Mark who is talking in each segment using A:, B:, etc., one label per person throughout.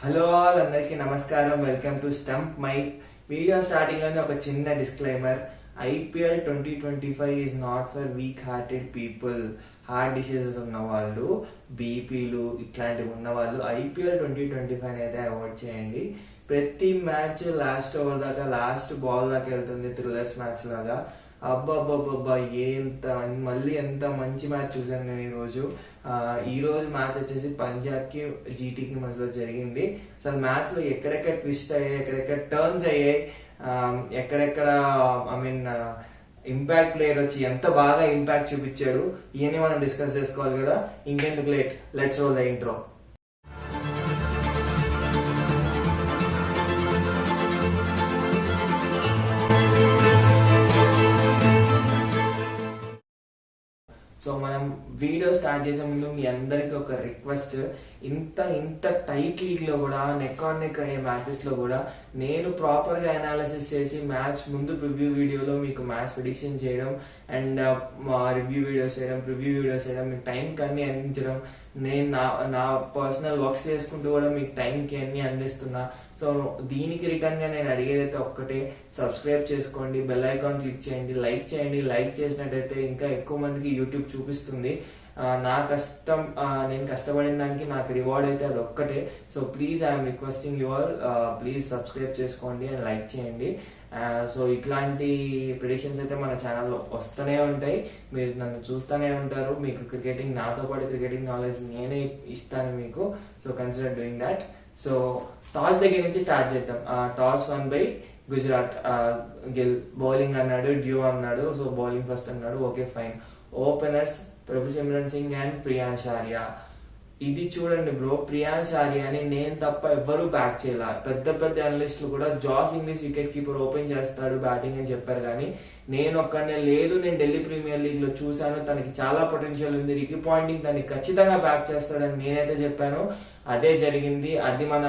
A: Hello all, అందరికీ నమస్కారం. Welcome to Stump Mic. Video starting లోనే ఒక చిన్న disclaimer. IPL 2025 is not for weak hearted people. Heart diseases ఉన్న వాళ్ళు, బీపీలు ఇట్లాంటివి ఉన్న వాళ్ళు ఐపీఎల్ 2025 అయితే అవాయిడ్ చేయండి. ప్రతి మ్యాచ్ లాస్ట్ ఓవర్ దాకా, లాస్ట్ బాల్ దాకా వెళ్తుంది, థ్రిల్లర్స్ మ్యాచ్ లాగా. అబ్బాబ్బాబ్బా మళ్ళీ ఎంత మంచి మ్యాచ్ చూసాను నేను ఈ రోజు మ్యాచ్ వచ్చేసి పంజాబ్ కి జీటీకి మధ్యలో జరిగింది. అసలు మ్యాచ్ లో ఎక్కడెక్కడ ట్విస్ట్ అయ్యాయి, ఎక్కడెక్కడ టర్న్స్ అయ్యాయి, ఎక్కడెక్కడ ఇంపాక్ట్ ప్లేయర్ వచ్చి ఎంత బాగా ఇంపాక్ట్ చూపించాడు, ఇవన్నీ మనం డిస్కస్ చేసుకోవాలి కదా. ఇంకెందుకు late, let's roll the intro. So మనం వీడియో స్టార్ట్ చేసే ముందు మీ అందరికి ఒక రిక్వెస్ట్. ఇంత టైట్ లీగ్ లో కూడా, నెక్ ఆన్ నెక్ అయ్యే మ్యాచెస్ లో కూడా నేను ప్రాపర్ గా అనాలిసిస్ చేసి మ్యాచ్ ముందు ప్రివ్యూ వీడియోలో మీకు మ్యాచ్ ప్రిడిక్షన్ చేయడం అండ్ రివ్యూ వీడియోస్ చేయడం మీకు టైం కి అన్ని అందించడం, నేను నా పర్సనల్ వర్క్స్ చేసుకుంటూ కూడా మీకు టైంకి అన్ని అందిస్తున్నా. సో దీనికి రిటర్న్ గా నేను అడిగేదైతే ఒక్కటే, సబ్స్క్రైబ్ చేసుకోండి, బెల్ ఐకాన్ క్లిక్ చేయండి, లైక్ చేసినట్టయితే ఇంకా ఎక్కువ మందికి యూట్యూబ్ చూపిస్తుంది. నా కష్టం, నేను కష్టపడిన దానికి నాకు రివార్డ్ అయితే అది ఒక్కటే. So please I'm requesting you all, please subscribe చేసుకోండి అండ్ లైక్ చేయండి. సో ఇట్లాంటి ప్రిడిక్షన్స్ అయితే మన ఛానల్లో వస్తూనే ఉంటాయి, మీరు నన్ను చూస్తూనే ఉంటారు. మీకు క్రికెటింగ్, నాతో పాటు క్రికెటింగ్ నాలెడ్జ్ నేనే ఇస్తాను మీకు. So consider doing that. So toss దగ్గర నుంచి స్టార్ట్ చేద్దాం. Toss won by Gujarat. Gill bowling అన్నాడు, డ్యూ అన్నాడు. సో బౌలింగ్ ఫస్ట్ అన్నాడు, okay fine. Openers Prabhu Singh and Priyansh Arya. ఇది చూడండి బ్రో, ప్రియాంష్ ఆర్యాని నేను తప్ప ఎవ్వరూ బ్యాక్ చేయాల. పెద్ద అనలిస్టులు కూడా Jos English wicket keeper open చేస్తాడు బ్యాటింగ్ అని చెప్పారు, కానీ నేను ఒక్కనే లేదు. నేను ఢిల్లీ ప్రీమియర్ లీగ్ లో చూసాను, తనకి చాలా పొటెన్షియల్ ఉంది, రికీ పాయింటింగ్ తనకి ఖచ్చితంగా బ్యాక్ చేస్తాడని నేనైతే చెప్పాను. అదే జరిగింది. అది మన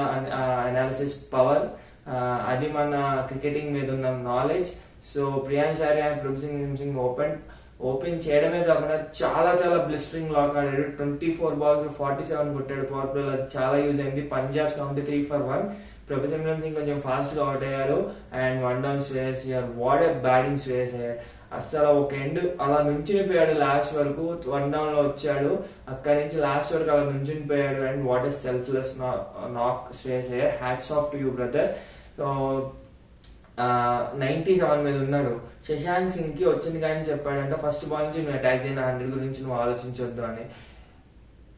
A: అనాలిసిస్ పవర్, అది మన క్రికెటింగ్ మీద ఉన్న knowledge. So Priyansh Arya and Prabhu Singh open చేయడమే కాకుండా చాలా బ్లిస్టరింగ్ లాక్ ఆడాడు. 24 balls 47 కొట్టాడు పవర్ ప్లే. అది చాలా యూజ్ అయింది. పంజాబ్ 73 for 1. ప్రభు సింగ్ కొంచెం ఫాస్ట్ గా అవుట్ అయ్యారు. అండ్ 1 down శ్రేయస్ అయ్యారు. వాట్ ఏ బ్యాటింగ్ శ్రేయస్ అయ్యారు. అసలు ఒక ఎండ్ అలా నుంచునిపోయాడు, లాస్ట్ వరకు 1 down లో వచ్చాడు, అక్కడి నుంచి లాస్ట్ వరకు అలా నుంచునిపోయాడు. అండ్ వాట్ ఏ సెల్ఫ్లెస్ నాక్ శ్రేయస్ అయ్యారు. Hats off to you brother. So 97 మీద ఉన్నాడు. శశాంక్ సింగ్ కి వచ్చింది కానీ చెప్పాడంటే ఫస్ట్ బాల్ నుంచి నువ్వు అటాక్ చేయను, 100 గురించి నువ్వు ఆలోచించొద్దు అని.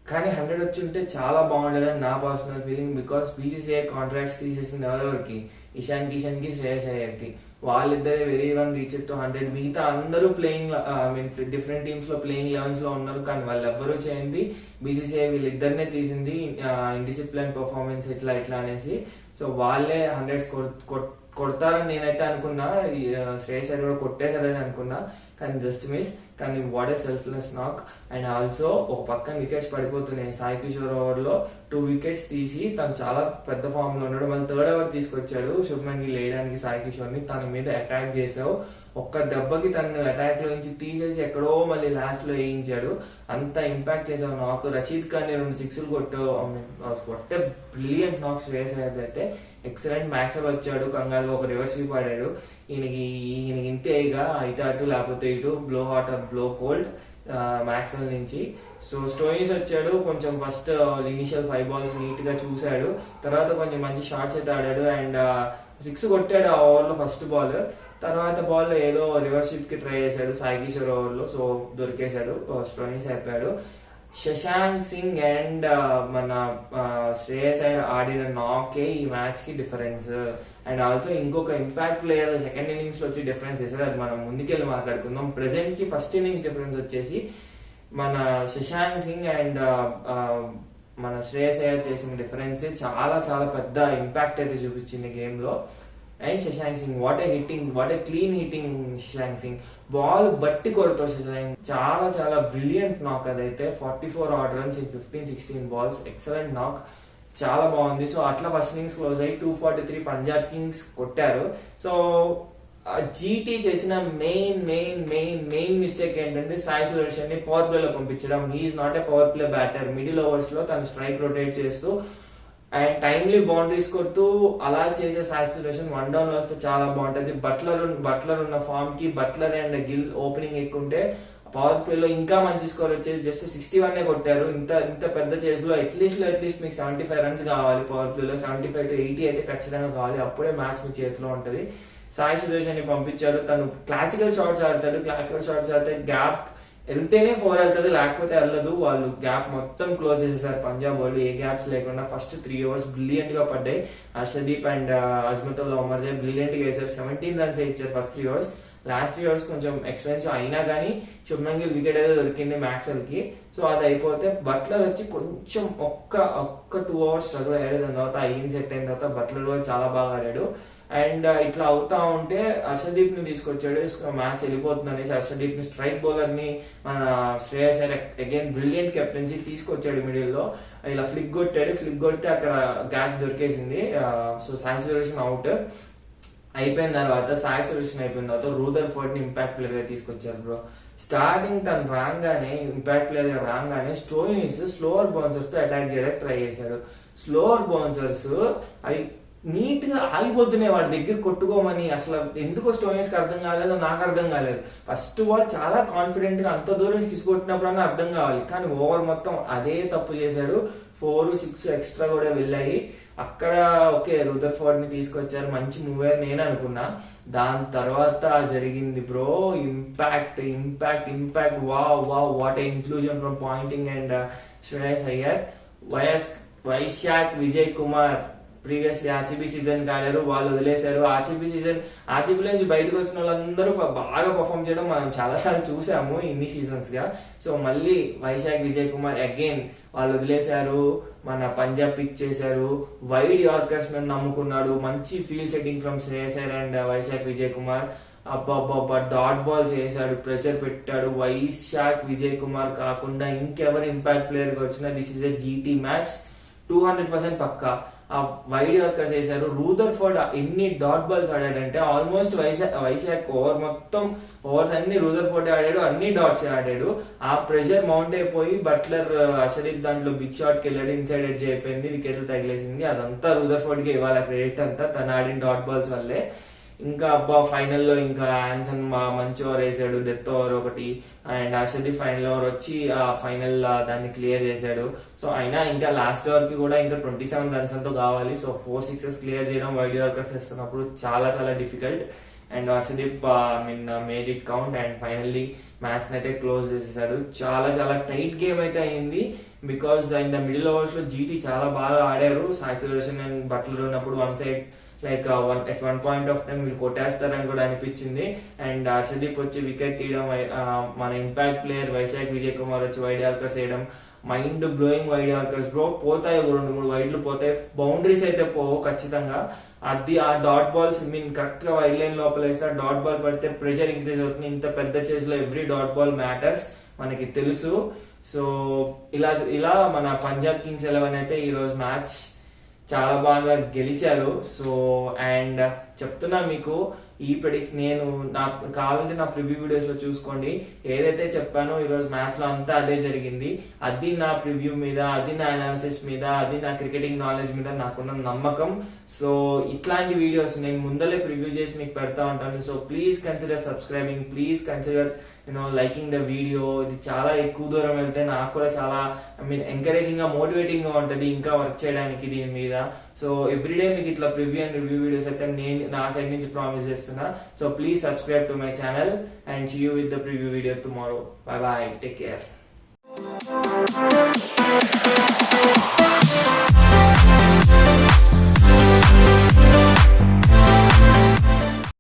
A: కానీ 100 వచ్చి ఉంటే చాలా బాగుండేదని నా personal feeling. Because BCCI contracts తీసేసింది ఎవరెవరికి, ఇషాన్ కిషన్ కి, శ్రేయస్ అయ్యర్ కి. వాళ్ళిద్దరే వెరీ వన్ రీచ్ టు 100. మిగతా అందరూ ప్లేయింగ్ డిఫరెంట్ టీమ్స్ లో ప్లేయింగ్ 11s లో ఉన్నారు, కానీ వాళ్ళు ఎవ్వరూ చేయండి. బీసీసీఐ వీళ్ళిద్దరినే తీసింది, ఇండిసిప్లిన్ పర్ఫార్మెన్స్ ఇట్లా అనేసి. సో వాళ్ళే 100s కొడతారని నేనైతే అనుకున్నా. శ్రేయస్ అయ్యర్ కూడా కొట్టేశారని అనుకున్నా, కానీ జస్ట్ మిస్. కానీ వాట్ ఏ సెల్ఫ్లెస్ నాక్. అండ్ ఆల్సో ఒక పక్కన వికెట్స్ పడిపోతున్నాయి. సాయి కిషోర్ ఓవర్ లో 2 wickets తీసి తను చాలా పెద్ద ఫామ్ లో ఉన్నాడు. మళ్ళీ 3rd over తీసుకొచ్చాడు శుభ్మన్ గిల్ వేయడానికి సాయి కిషోర్ ని. తన మీద అటాక్ చేసావు, ఒక్క దెబ్బకి తను అటాక్ లో నుంచి తీసేసి ఎక్కడో మళ్ళీ లాస్ట్ లో వేయించాడు. అంత ఇంపాక్ట్ చేసావు నాకు. రషీద్ ఖాన్ 2 6 కొట్టావు. వాట్ ఏ బ్రిలియంట్ నాక్ శ్రేయస్ అయ్యర్ అయితే. ఎక్సలెంట్. మ్యాక్స్వెల్ వచ్చాడు, కంగారు ఒక రివర్స్ స్వీప్ ఆడాడు. ఈయనకి ఇంతే, ఇక అయితే అటు లేకపోతే ఇటు, blow hot or blow cold Maxwell నుంచి. సో స్టోయిస్ వచ్చాడు, కొంచెం ఫస్ట్ ఇనిషియల్ 5 balls నీట్ గా చూశాడు, తర్వాత కొంచెం మంచి షాట్స్ అయితే ఆడాడు. అండ్ 6 కొట్టాడు ఆ ఓవర్ లో ఫస్ట్ బాల్. తర్వాత బాల్ లో ఏదో రివర్స్ స్వీప్ కి ట్రై చేశాడు సాయి కిషోర్ ఓవర్ లో. సో దొరికేశాడు, స్టోయిస్ అయిపోయాడు. శశాంక్ సింగ్ అండ్ మన శ్రేయస్ అయ్యర్ ఆడిన నాకే ఈ మ్యాచ్ కి డిఫరెన్స్. అండ్ ఆల్సో ఇంకొక ఇంపాక్ట్ ప్లేయర్ సెకండ్ ఇన్నింగ్స్ లో వచ్చి డిఫరెన్స్ చేశారు, అది మనం ముందుకెళ్ళి మాట్లాడుకుందాం. ప్రెసెంట్ కి ఫస్ట్ ఇన్నింగ్స్ డిఫరెన్స్ వచ్చేసి మన శశాంక్ సింగ్ అండ్ మన శ్రేయస్ అయ్యర్ చేసిన డిఫరెన్స్ చాలా పెద్ద ఇంపాక్ట్ అయితే చూపించింది గేమ్ లో. And Shashank Singh, what a hitting, what a clean hitting Shashank Singh. Ball బట్టి కొడతావు శశాంక్. చాలా బ్రిలియంట్ నాక్ అదైతే. 44 odd runs in 15-16 balls. Excellent నాక్, చాలా బాగుంది. సో అట్లా ఫస్ట్ ఇన్నింగ్స్ క్లోజ్ అయ్యి 243 పంజాబ్ కింగ్స్ కొట్టారు. సో జీటీ చేసిన మెయిన్ మిస్టేక్ ఏంటంటే సాయి సుదర్శన్ ని పవర్ ప్లే లో పంపించడం. He's not a power play batter. Middle overs లో తను స్ట్రైక్ రొటేట్ చేస్తూ అండ్ టైమ్లీ బౌండరీస్ కొడుతూ అలా చేసే సాయి సుదర్శన్ 1 డౌన్ లో వస్తే చాలా బాగుంటది. బట్లర్ ఉన్న ఫామ్ కి బట్లర్ అండ్ గిల్ ఓపెనింగ్ ఎక్కుంటే పవర్ ప్లే లో ఇంకా మంచి స్కోర్ వచ్చేది. జస్ట్ 61 కొట్టారు. ఇంత పెద్ద చేస్ లో అట్లీస్ట్ మీకు 75 రన్స్ కావాలి. పవర్ ప్లే లో 75 to 80 అయితే ఖచ్చితంగా కావాలి. అప్పుడే మ్యాచ్ మీ చేతిలో ఉంటది. సాయి సుదర్శన్ ని పంపించారు. తను క్లాసికల్ షాట్స్ ఆడతాడు. క్లాసికల్ షాట్స్ ఆడితే గ్యాప్ వెళ్తేనే 4 వెళ్తుంది, లేకపోతే వెళ్ళదు. వాళ్ళు గ్యాప్ మొత్తం క్లోజ్ చేసేసారు పంజాబ్ వాళ్ళు, ఏ గ్యాప్స్ లేకుండా. ఫస్ట్ 3 overs బ్రిలియంట్ గా పడ్డాయి. హర్షదీప్ అండ్ అజ్మతుల్లా ఉమర్ జై బ్రిలియంట్ గా వేసారు. 17 runs ఇచ్చారు ఫస్ట్ 3 overs. లాస్ట్ 3 overs కొంచెం ఎక్స్పెన్సివ్ అయినా కానీ శుభ్మన్ గిల్ వికెట్ అయితే దొరికింది మ్యాక్స్వెల్ కి. సో అది అయిపోతే బట్లర్ వచ్చి కొంచెం ఒక్క 2 overs స్ట్రగుల్ అయ్యాడు. దాని తర్వాత అయ్యింది సెట్ అయిన తర్వాత బట్లర్ కూడా చాలా బాగా ఆడాడు. అండ్ ఇట్లా అవుతా ఉంటే హర్షదీప్ ని తీసుకొచ్చాడు. మ్యాచ్ వెళ్ళిపోతుంది అనేసి హర్షదీప్ ని స్ట్రైక్ బౌలర్ ని మన Shreyas Iyer again brilliant captaincy తీసుకొచ్చాడు. మిడిల్ లో ఇలా ఫ్లిక్ కొడితే అక్కడ క్యాచ్ దొరికేసింది. సో సాయి సుదర్శన్ అవుట్ అయిపోయిన తర్వాత రూదర్ఫోర్డ్ ని ఇంపాక్ట్ ప్లేయర్ గా తీసుకొచ్చారు బ్రో. స్టార్టింగ్ తను రాగానే ఇంపాక్ట్ ప్లేయర్ గా రాగానే స్టోయినిస్ స్లోవర్ బౌన్సర్స్ తో అటాక్ చేయడానికి ట్రై చేశాడు. స్లోవర్ బౌన్సర్స్ అవి నీట్ గా ఆగిపోతున్నాయి వాడి దగ్గర కొట్టుకోమని. అసలు ఎందుకో స్టోయినిస్ కి అర్థం కాలేదు, నాకు అర్థం కాలేదు. ఫస్ట్ బాల్ చాలా కాన్ఫిడెంట్ గా అంత దూరం తీసుకొట్టినప్పుడు అన్న అర్థం కావాలి, కానీ ఓవర్ మొత్తం అదే తప్పు చేశాడు. 4, 6 ఎక్స్ట్రా కూడా వెళ్ళాయి. అక్కడ ఓకే రూదర్ఫోర్డ్ ని తీసుకొచ్చారు, మంచి మూవ్ అని నేను అనుకున్నా. దాని తర్వాత జరిగింది bro impact what inclusion from pointing and Shreyas Iyer. Vyshak Vijay Kumar previously RCB season ఆడారు, వాళ్ళు వదిలేశారు. ఆర్సీబీ నుంచి బయటకు వచ్చిన వాళ్ళందరూ బాగా పర్ఫామ్ చేయడం మనం చాలా సార్లు చూసాము ఇన్ని సీజన్స్ గా. సో మళ్ళీ వైశాఖ్ విజయ్ కుమార్ అగైన్ వాళ్ళు వదిలేశారు, మన పంజాబ్ పిక్ చేశారు. వైడ్ యార్కర్స్ మీద నమ్ముకున్నాడు. మంచి field setting from Shreyas Iyer and Vaishakh Vijay Kumar. అబ్బా డాట్ బాల్స్ వేసాడు, ప్రెషర్ పెట్టాడు. వైశాఖ్ విజయ్ కుమార్ కాకుండా ఇంకెవరు ఇంపాక్ట్ ప్లేయర్ గా వచ్చినా this is a GT match 200% పక్కా. ఆ వైడ్ యార్కర్స్ వేశారు. రూదర్ఫోర్డ్ ఎన్ని డాట్ బాల్స్ ఆడాడంటే ఆల్మోస్ట్ వైశాఖ్ ఓవర్స్ అన్ని రూదర్ఫోర్డ్ ఆడాడు, అన్ని డాట్స్ ఆడాడు. ఆ ప్రెషర్ మౌంట్ అయిపోయి బట్లర్ హర్షదీప్ దాంట్లో బిగ్ షాట్ కి వెళ్ళాడు, ఇన్సైడ్ ఎడ్జ్ అయిపోయింది, వికెట్లు తగిలేసింది. అదంతా రూదర్ఫోర్డ్ కి ఇవ్వాలి క్రెడిట్ అంతా, తను ఆడిన డాట్ బాల్స్ వల్లే. ఇంకా ఫైనల్లో ఇంకా ఆన్సన్ మంచి ఓవర్ వేసాడు, డెత్ ఓవర్ ఒకటి. అండ్ హర్షదీప్ ఫైనల్ ఓవర్ వచ్చి ఆ ఫైనల్ దాన్ని క్లియర్ చేశాడు. సో అయినా ఇంకా లాస్ట్ ఓవర్ కి కూడా ఇంకా 27 runs అంతా కావాలి. సో 4 sixes క్లియర్ చేయడం వైడ్ యార్కర్స్ వేస్తున్నప్పుడు చాలా difficult. And Harshdeep made it count and finally match అయితే క్లోజ్ చేసేసాడు. చాలా టైట్ గేమ్ అయితే అయింది. Because in the middle overs లో జీటీ చాలా బాగా ఆడారు. సాయి సుదర్శన్ అండ్ బట్లర్ ఉన్నప్పుడు one side like at one point of time వీళ్ళు కొట్టేస్తారని కూడా అనిపించింది. అండ్ హర్షదీప్ వచ్చి వికెట్ తీయడం, మన ఇంపాక్ట్ ప్లేయర్ వైశాఖ్ విజయ్ కుమార్ వచ్చి వైడ్ యార్కర్స్ వేయడం, mind blowing wide yorkers bro. పోతాయి 2-3 వైడ్లు పోతాయి, బౌండరీస్ అయితే పోవు ఖచ్చితంగా. అది ఆ డాట్ బాల్స్ కరెక్ట్ గా వైడ్ లైన్ లోపల వేస్తే డాట్ బాల్ పడితే ప్రెషర్ ఇంక్రీజ్ అవుతుంది. ఇంత పెద్ద చేజ్ లో ఎవ్రీ డాట్ బాల్ మ్యాటర్స్ మనకి తెలుసు. సో ఇలా మన పంజాబ్ కింగ్స్ 11 అయితే ఈ రోజు మ్యాచ్ చాలా బాగా గెలిచారు. సో అండ్ చెప్తున్నా మీకు ఈ ప్రెడిక్ట్స్ నేను కావాలంటే నా ప్రివ్యూ వీడియోస్ లో చూసుకోండి. ఏదైతే చెప్పానో ఈ రోజు మ్యాచ్ లో అంతా అదే జరిగింది. అది నా ప్రివ్యూ మీద, అది నా అనాలిసిస్ మీద, అది నా క్రికెటింగ్ నాలెడ్జ్ మీద నాకున్న నమ్మకం. సో ఇట్లాంటి వీడియోస్ నేను ముందలే ప్రివ్యూ చేసి మీకు పెడతా ఉంటాను. So please consider subscribing, please consider liking the video. ఇది చాలా ఎక్కువ దూరం వెళ్తే నాకు కూడా చాలా ఎంకరేజింగ్ గా మోటివేటింగ్ గా ఉంటది ఇంకా వర్క్ చేయడానికి దీని మీద. సో ఎవ్రీడే మీకు ఇట్లా ప్రివ్యూ అండ్ రివ్యూ వీడియోస్ అయితే నేను నా సైడ్ నుంచి ప్రామిస్ చేస్తున్నా. So please subscribe to my channel and see you with the preview video tomorrow. Bye, take care.